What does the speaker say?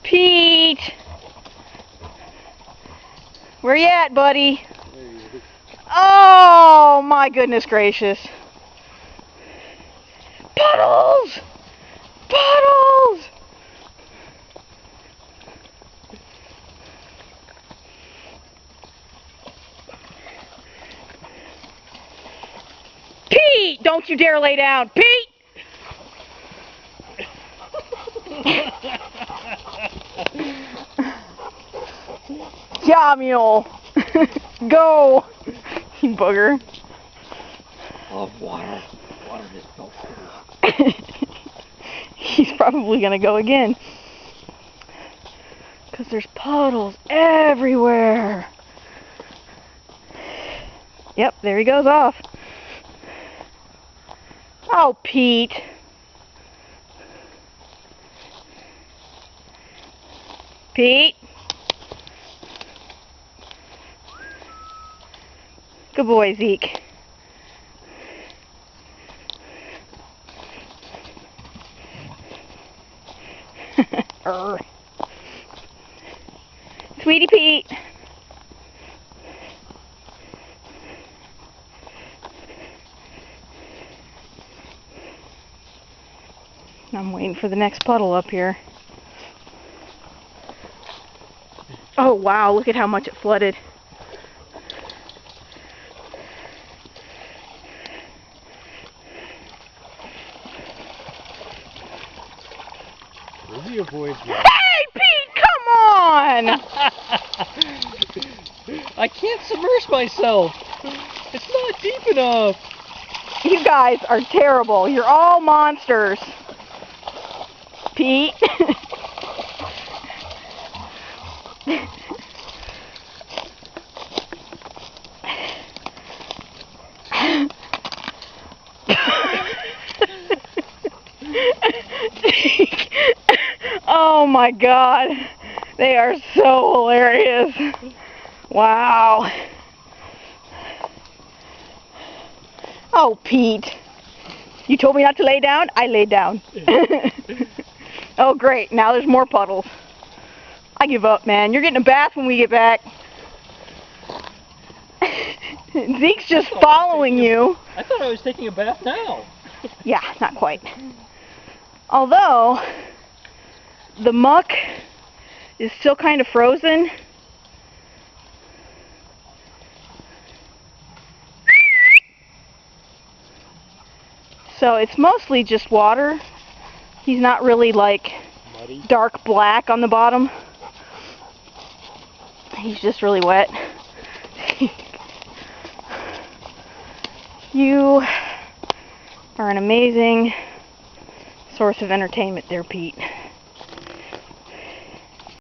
Pete! Where you at, buddy? There he is. Oh, my goodness gracious. Puddles! Puddles! Pete! Don't you dare lay down. Pete! Yeah, mule. Go, you booger. Oh, water. Water just felt He's probably gonna go again. Because there's puddles everywhere. Yep, there he goes off. Oh, Pete. Pete. Good boy, Zeke. Sweetie Pete. I'm waiting for the next puddle up here. Oh wow, look at how much it flooded. Where's he avoid you? Hey Pete, come on! I can't submerge myself. It's not deep enough. You guys are terrible. You're all monsters. Pete. Oh my God. They are so hilarious. Wow. Oh, Pete. You told me not to lay down? I laid down. Oh, great. Now there's more puddles. I give up, man. You're getting a bath when we get back. Zeke's just following you. I thought I was taking a bath now. Yeah, not quite. Although, the muck is still kind of frozen. So it's mostly just water. He's not really like Muddy. Dark black on the bottom. He's just really wet. You are an amazing source of entertainment there, Pete.